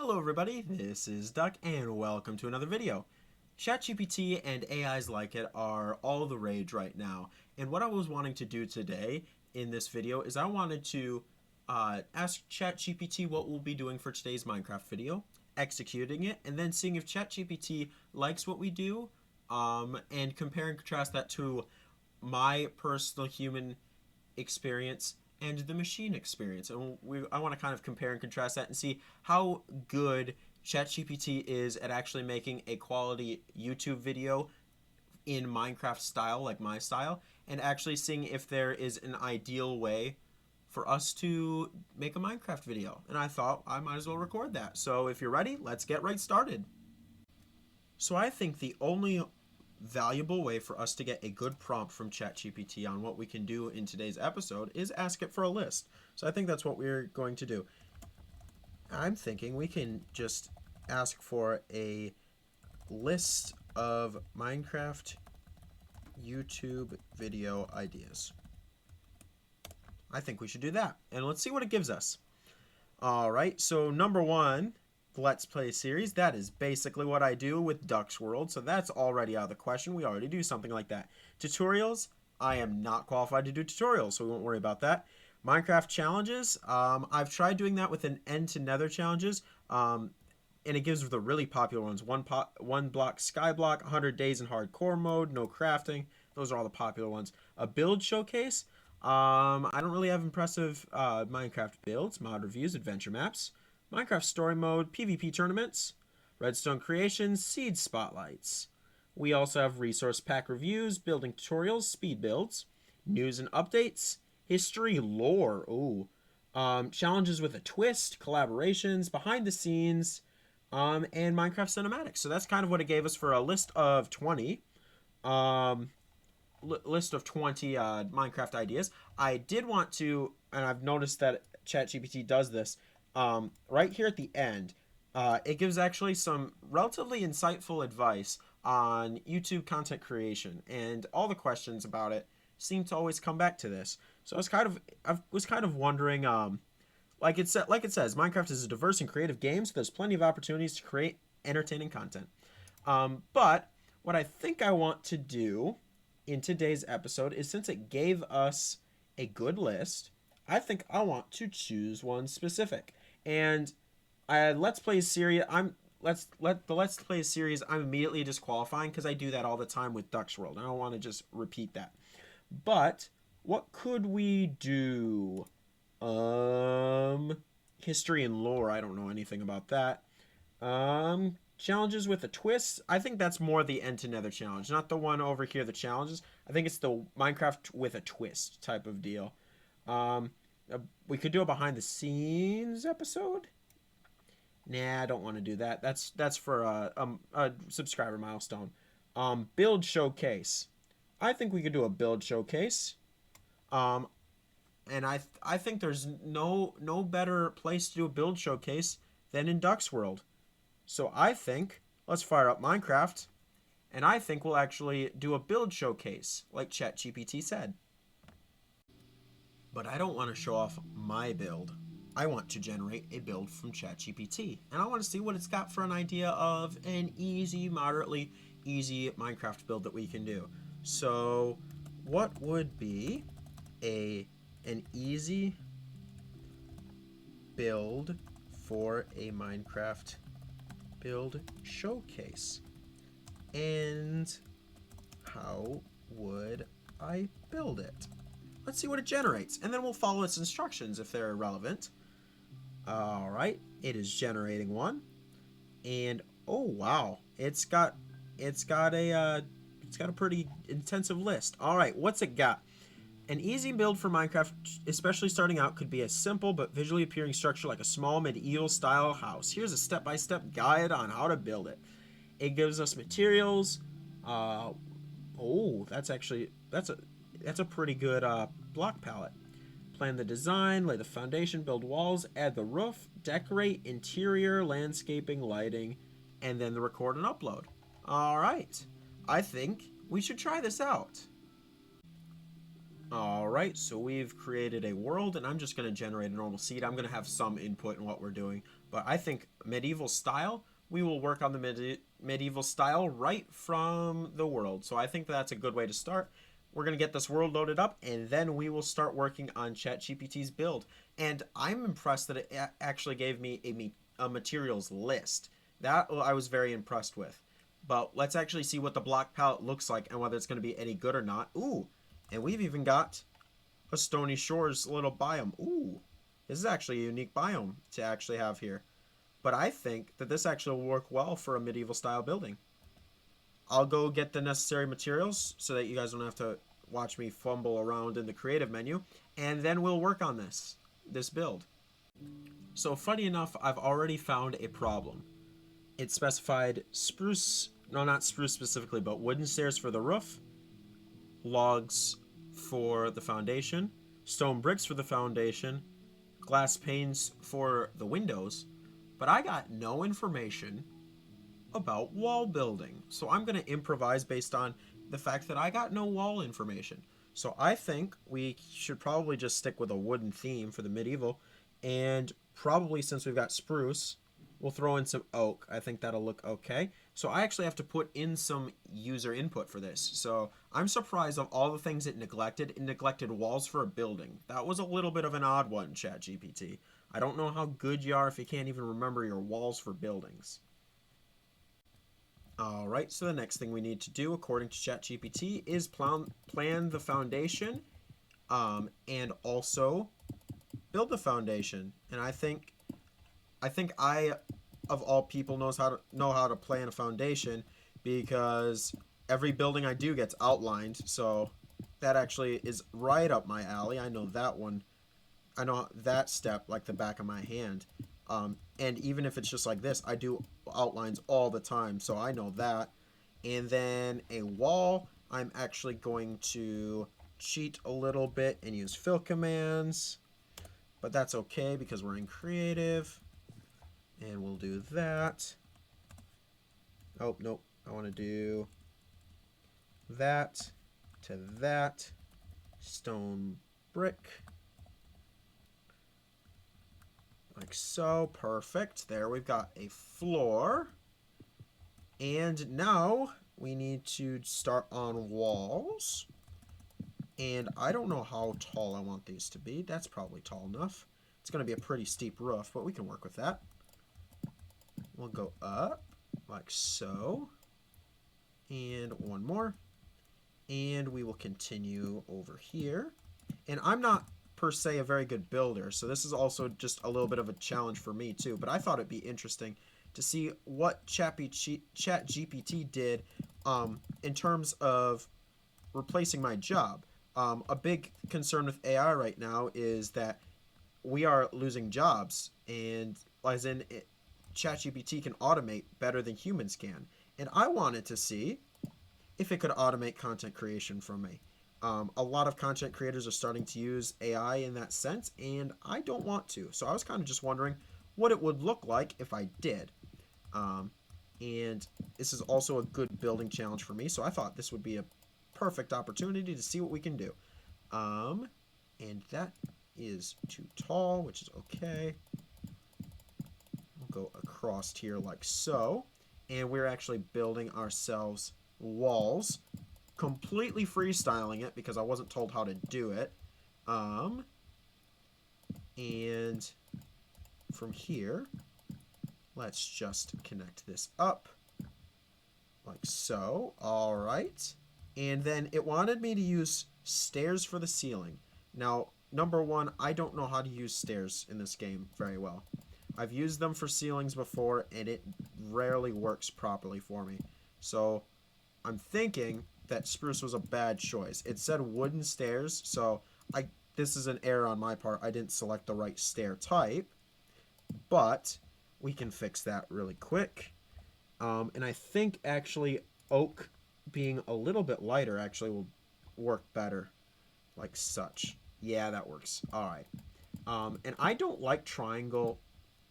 Hello everybody, this is Duck and welcome to another video. ChatGPT and AIs like it are all the rage right now, and what I was wanting to do today in this video is I wanted to ask ChatGPT what we'll be doing for today's Minecraft video, executing it, and then seeing if ChatGPT likes what we do, and compare and contrast that to my personal human experience and the machine experience. And I want to kind of compare and contrast that and see how good ChatGPT is at actually making a quality YouTube video in Minecraft style, like my style, and actually seeing if there is an ideal way for us to make a Minecraft video. And I thought I might as well record that. So if you're ready, let's get right started. So I think the only valuable way for us to get a good prompt from ChatGPT on what we can do in today's episode is ask it for a list. So I think that's what we're going to do. I'm thinking we can just ask for a list of Minecraft YouTube video ideas. I think we should do that. And let's see what it gives us. All right, so number one, the Let's Play series. That is basically what I do with Duck's World, so that's already out of the question. We already do something like that. Tutorials, I am not qualified to do tutorials, so we won't worry about that. Minecraft challenges, I've tried doing that with an end to nether challenges, and it gives the really popular ones. One block skyblock, 100 days in hardcore mode, no crafting. Those are all the popular ones. A build showcase. I don't really have impressive Minecraft builds, mod reviews, adventure maps. Minecraft story mode, PvP tournaments, redstone creations, seed spotlights. We also have resource pack reviews, building tutorials, speed builds, news and updates, history lore, challenges with a twist, collaborations, behind the scenes, and Minecraft cinematics. So that's kind of what it gave us for a list of 20. List of 20 Minecraft ideas. I did want to, and I've noticed that ChatGPT does this, right here at the end, it gives actually some relatively insightful advice on YouTube content creation, and all the questions about it seem to always come back to this. So I was kind of wondering, like it says, Minecraft is a diverse and creative game, so there's plenty of opportunities to create entertaining content. But what I think I want to do in today's episode is, since it gave us a good list, I think I want to choose one specific. And Let's Play series, the Let's Play series, I'm immediately disqualifying because I do that all the time with Duck's World. I don't want to just repeat that. But what could we do? History and lore. I don't know anything about that. Challenges with a twist. I think that's more the end to nether challenge, not the one over here, the challenges. I think it's the Minecraft with a twist type of deal. We could do a behind the scenes episode. Nah, I don't want to do that. That's for a subscriber milestone. Build showcase. I think we could do a build showcase. And I think there's no better place to do a build showcase than in Duck's World. So I think let's fire up Minecraft, and I think we'll actually do a build showcase like ChatGPT said. But I don't want to show off my build. I want to generate a build from ChatGPT, and I want to see what it's got for an idea of an easy, moderately easy Minecraft build that we can do. So what would be an easy build for a Minecraft build showcase? And how would I build it? Let's see what it generates, and then we'll follow its instructions if they're relevant. All right, it is generating one, and oh wow, it's got a pretty intensive list. All right, what's it got? An easy build for Minecraft, especially starting out, could be a simple but visually appealing structure like a small medieval style house. Here's a step-by-step guide on how to build it. It gives us materials. That's a pretty good block palette. Plan the design, lay the foundation, build walls, add the roof, decorate interior, landscaping, lighting, and then the record and upload. All right, I think we should try this out. Alright, so we've created a world, and I'm just going to generate a normal seed. I'm going to have some input in what we're doing. But I think medieval style, we will work on the medieval style right from the world. So I think that's a good way to start. We're going to get this world loaded up, and then we will start working on ChatGPT's build. And I'm impressed that it actually gave me a materials list. That I was very impressed with. But let's actually see what the block palette looks like and whether it's going to be any good or not. Ooh, and we've even got a Stony Shores little biome. Ooh, this is actually a unique biome to actually have here. But I think that this actually will work well for a medieval style building. I'll go get the necessary materials so that you guys don't have to watch me fumble around in the creative menu, and then we'll work on this build. So funny enough, I've already found a problem. It specified spruce, no, not spruce specifically, but wooden stairs for the roof, logs for the foundation, stone bricks for the foundation, glass panes for the windows, but I got no information about wall building. So I'm going to improvise based on the fact that I got no wall information. So I think we should probably just stick with a wooden theme for the medieval, and probably since we've got spruce, we'll throw in some oak. I think that'll look okay. So I actually have to put in some user input for this. So I'm surprised of all the things it neglected walls for a building. That was a little bit of an odd one, ChatGPT. I don't know how good you are if you can't even remember your walls for buildings. Alright, so the next thing we need to do, according to ChatGPT, is plan the foundation, and also build the foundation. And I think I, of all people, know how to plan a foundation, because every building I do gets outlined. So that actually is right up my alley. I know that one. I know that step like the back of my hand. And even if it's just like this, I do outlines all the time, so I know that. And then a wall, I'm actually going to cheat a little bit and use fill commands, but that's okay because we're in creative. And we'll do that. Oh, nope. I want to do that to that. Stone brick. Like so. Perfect. There we've got a floor. And now we need to start on walls. And I don't know how tall I want these to be. That's probably tall enough. It's going to be a pretty steep roof, but we can work with that. We'll go up like so. And one more. And we will continue over here. And I'm not per se a very good builder, so this is also just a little bit of a challenge for me too, but I thought it'd be interesting to see what ChatGPT did in terms of replacing my job. A big concern with AI right now is that we are losing jobs, and as in ChatGPT can automate better than humans can, and I wanted to see if it could automate content creation for me. A lot of content creators are starting to use AI in that sense, and I don't want to. So I was kind of just wondering what it would look like if I did. And this is also a good building challenge for me, so I thought this would be a perfect opportunity to see what we can do. And that is too tall, which is okay. We'll go across here like so. And we're actually building ourselves walls, completely freestyling it because I wasn't told how to do it. And from here, let's just connect this up like so. All right. And then it wanted me to use stairs for the ceiling. Now, number one, I don't know how to use stairs in this game very well. I've used them for ceilings before, and it rarely works properly for me. So I'm thinking that spruce was a bad choice. It said wooden stairs, so this is an error on my part. I didn't select the right stair type, but we can fix that really quick. And I think actually oak being a little bit lighter actually will work better, like such. Yeah, that works. All right. And I don't like triangle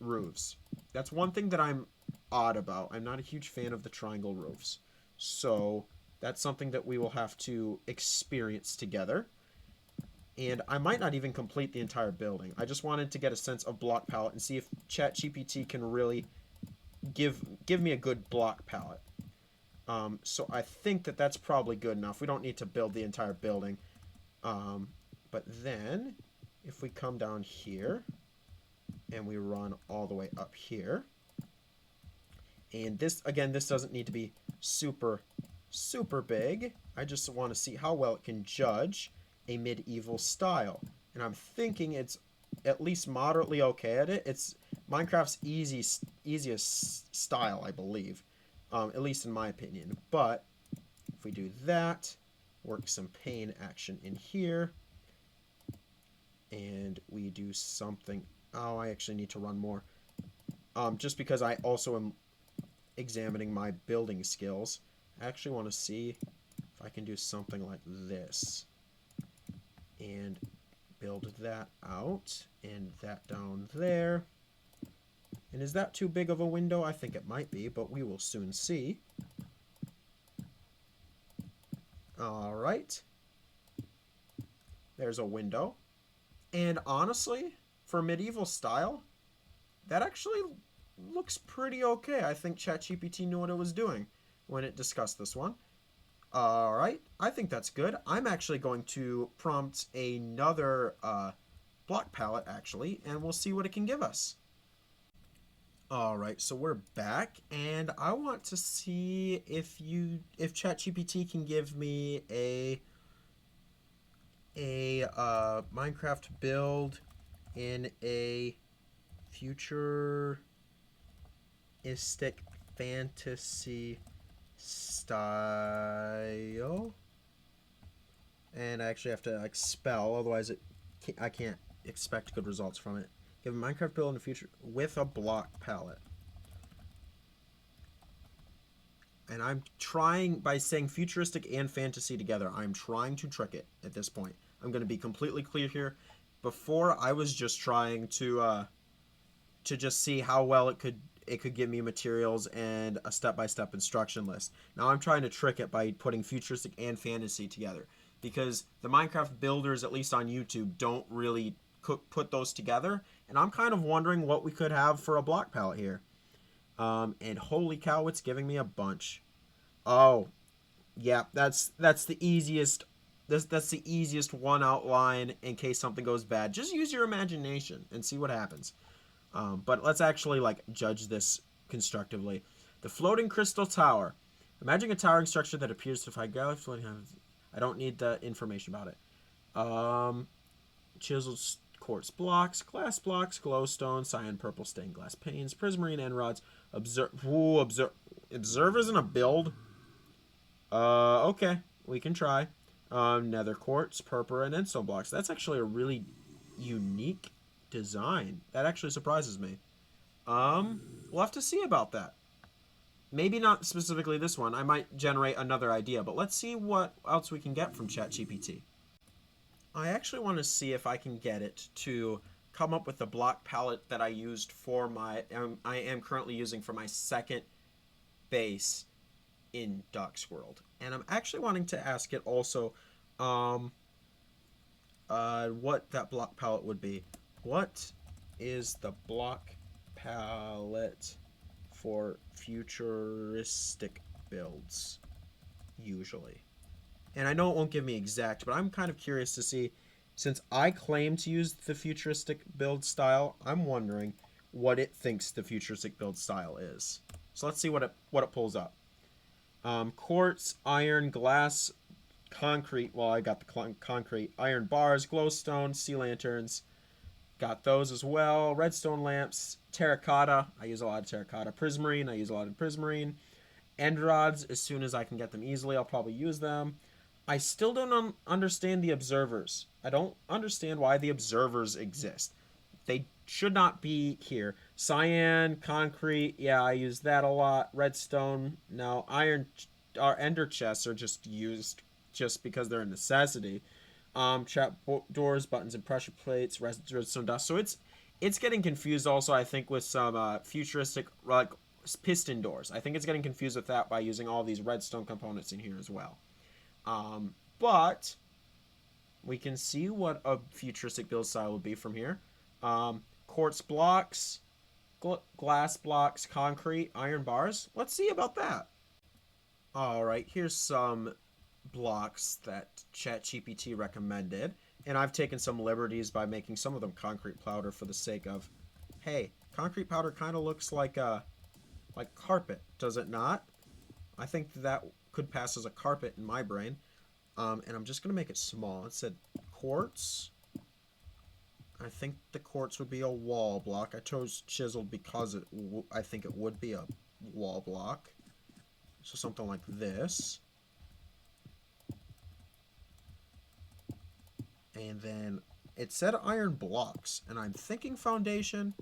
roofs. That's one thing that I'm odd about. I'm not a huge fan of the triangle roofs. So that's something that we will have to experience together. And I might not even complete the entire building. I just wanted to get a sense of block palette and see if ChatGPT can really give me a good block palette. So I think that that's probably good enough. We don't need to build the entire building. But then, if we come down here, and we run all the way up here, and this, again, this doesn't need to be super, super big. I just want to see how well it can judge a medieval style. And I'm thinking it's at least moderately okay at it. It's Minecraft's easiest style, I believe. At least in my opinion. But if we do that, work some pane action in here, and we do something. Oh, I actually need to run more. Just because I also am examining my building skills. I actually want to see if I can do something like this. And build that out, and that down there. And is that too big of a window? I think it might be, but we will soon see. Alright. There's a window. And honestly, for medieval style, that actually looks pretty okay. I think ChatGPT knew what it was doing when it discussed this one. Alright, I think that's good. I'm actually going to prompt another block palette, actually, and we'll see what it can give us. Alright, so we're back, and I want to see if ChatGPT can give me a Minecraft build in a futuristic fantasy style. And I actually have to like spell, otherwise I can't expect good results from it. Give a Minecraft build in the future with a block palette. And I'm trying, by saying futuristic and fantasy together, I'm trying to trick it at this point. I'm going to be completely clear here. Before, I was just trying to just see how well it could give me materials and a step-by-step instruction list. Now I'm trying to trick it by putting futuristic and fantasy together, because the Minecraft builders, at least on YouTube, don't really put those together, and I'm kind of wondering what we could have for a block palette here. And holy cow, it's giving me a bunch. Oh, yeah, that's the easiest. That's the easiest one outline in case something goes bad. Just use your imagination and see what happens. But let's actually like judge this constructively. The floating crystal tower. Imagine a towering structure that appears to defy gravity floating. I don't need the information about it. Chiseled quartz blocks, glass blocks, glowstone, cyan purple stained glass panes, prismarine end rods. Observers in a build. Okay, we can try. Nether quartz, purple, and endstone blocks. That's actually a really unique design. That actually surprises me. We'll have to see about that. Maybe not specifically this one. I might generate another idea, but let's see what else we can get from ChatGPT. I actually want to see if I can get it to come up with the block palette that I used for my, I am currently using for my second base in Duck's World. And I'm actually wanting to ask it also what that block palette would be. What is the block palette for futuristic builds usually? And I know it won't give me exact, but I'm kind of curious to see, since I claim to use the futuristic build style, I'm wondering what it thinks the futuristic build style is. So let's see what it pulls up. Quartz, iron, glass, concrete. Well, I got the concrete. Iron bars, glowstone, sea lanterns. Got those as well. Redstone lamps, terracotta. I use a lot of terracotta. Prismarine. I use a lot of prismarine. End rods. As soon as I can get them easily, I'll probably use them. I still don't understand the observers. I don't understand why the observers exist. They should not be here. Cyan, concrete, yeah, I use that a lot. Redstone, no. Iron, our ender chests are just used just because they're a necessity. Trap doors, buttons, and pressure plates, redstone dust. So it's getting confused also, I think, with some futuristic like piston doors. I think it's getting confused with that by using all these redstone components in here as well. But We can see what a futuristic build style would be from here. Quartz blocks, glass blocks, concrete, iron bars. Let's see about that. All right, here's some blocks that ChatGPT recommended, and I've taken some liberties by making some of them concrete powder for the sake of, hey, concrete powder kind of looks like carpet, does it not? I think that could pass as a carpet in my brain. And I'm just gonna make it small. It said quartz. I think the quartz would be a wall block. I chose chiseled because I think it would be a wall block. So something like this. And then it said iron blocks, and I'm thinking foundation.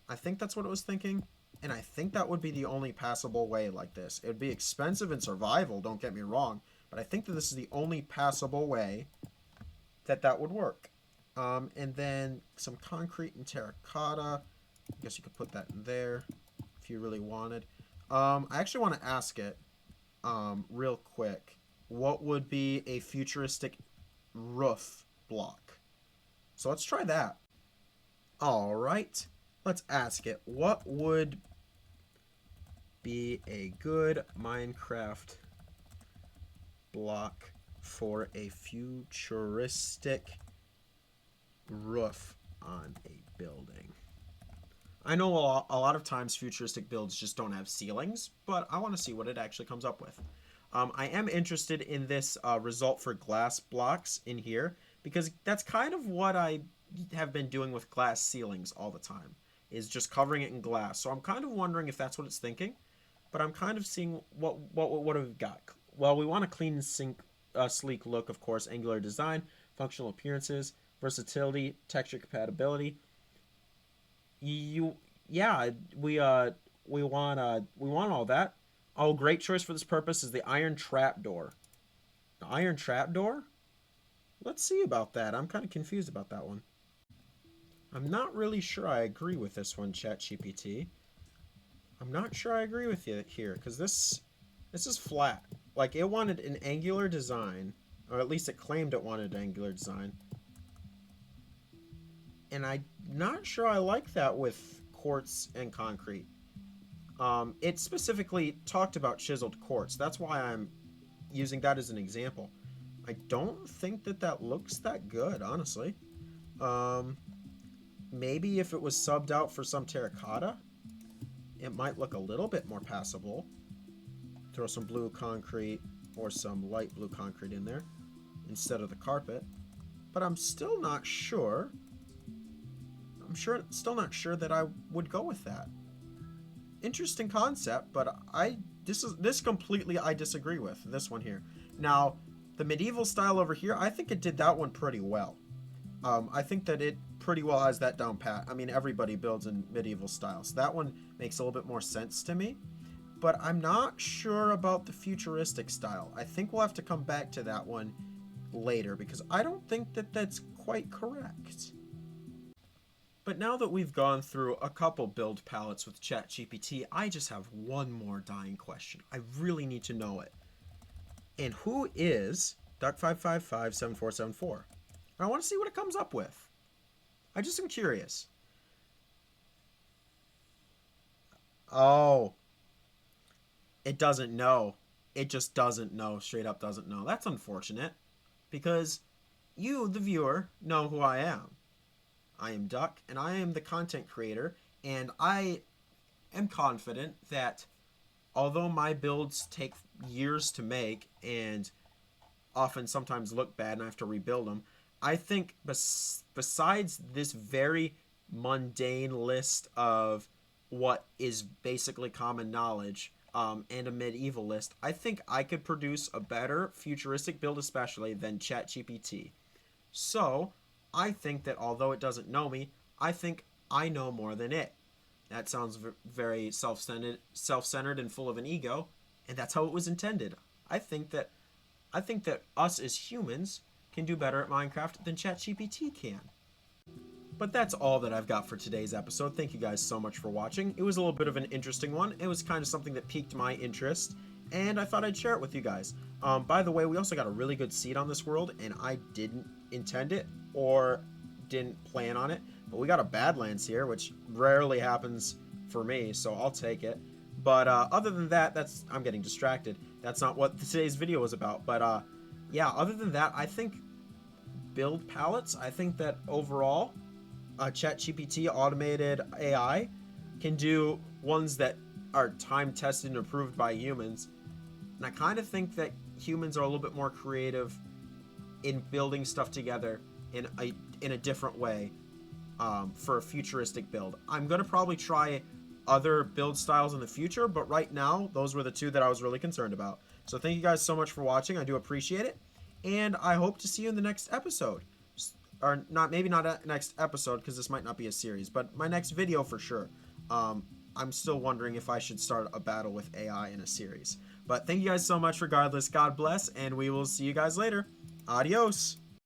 I think that's what it was thinking. And I think that would be the only passable way like this. It would be expensive in survival, don't get me wrong. But I think that this is the only passable way that would work. And then some concrete and terracotta. I guess you could put that in there if you really wanted. I actually want to ask it real quick. What would be a futuristic roof block? So let's try that. All right. Let's ask it. What would be a good Minecraft block for a futuristic roof on a building? I know a lot of times futuristic builds just don't have ceilings, but I want to see what it actually comes up with. I am interested in this result for glass blocks in here, because that's kind of what I have been doing with glass ceilings all the time, is just covering it in glass. So I'm kind of wondering if that's what it's thinking, but I'm kind of seeing what have we got. Well, we want a clean and sleek look, of course, angular design, functional appearances, versatility, texture compatibility. We want all that. Oh, great choice for this purpose is the iron trapdoor. The iron trapdoor? Let's see about that. I'm kind of confused about that one. I'm not really sure I agree with this one, ChatGPT. I'm not sure I agree with you here, because this is flat. Like, it wanted an angular design, or at least it claimed it wanted an angular design. And I'm not sure I like that with quartz and concrete. It specifically talked about chiseled quartz. That's why I'm using that as an example. I don't think that looks that good, honestly. Maybe if it was subbed out for some terracotta, it might look a little bit more passable. Throw some blue concrete or some light blue concrete in there instead of the carpet. But I'm still not sure. Still not sure that I would go with that. Interesting concept, but this completely I disagree with, this one here. Now, the medieval style over here, I think it did that one pretty well. I think that it pretty well has that down pat. I mean, everybody builds in medieval style, so that one makes a little bit more sense to me. But I'm not sure about the futuristic style. I think we'll have to come back to that one later, because I don't think that that's quite correct. But now that we've gone through a couple build palettes with ChatGPT, I just have one more dying question. I really need to know it. And who is Duck5557474? I want to see what it comes up with. I just am curious. Oh, it doesn't know. It just doesn't know. Straight up doesn't know. That's unfortunate, because you, the viewer, know who I am. I am Duck, and I am the content creator, and I am confident that although my builds take years to make and often sometimes look bad and I have to rebuild them, I think besides this very mundane list of what is basically common knowledge and a medieval list, I think I could produce a better futuristic build especially than ChatGPT. So I think that although it doesn't know me, I think I know more than it. That sounds very self-centered and full of an ego, and that's how it was intended. I think that us as humans can do better at Minecraft than ChatGPT can. But that's all that I've got for today's episode. Thank you guys so much for watching. It was a little bit of an interesting one. It was kind of something that piqued my interest, and I thought I'd share it with you guys. By the way, we also got a really good seed on this world, and I didn't intend it or didn't plan on it, but we got a Badlands here, which rarely happens for me, so I'll take it. But other than that, I'm getting distracted. That's not what today's video was about. But yeah, other than that, I think build palettes. I think that overall, ChatGPT automated AI can do ones that are time tested and approved by humans. And I kind of think that humans are a little bit more creative in building stuff together in a different way for a futuristic build. I'm gonna probably try other build styles in the future, but right now those were the two that I was really concerned about. So thank you guys so much for watching. I do appreciate it, and I hope to see you in the next episode. Or not, maybe not a next episode, because this might not be a series, but my next video for sure. I'm still wondering if I should start a battle with AI in a series. But thank you guys so much regardless. God bless, and we will see you guys later. Adios.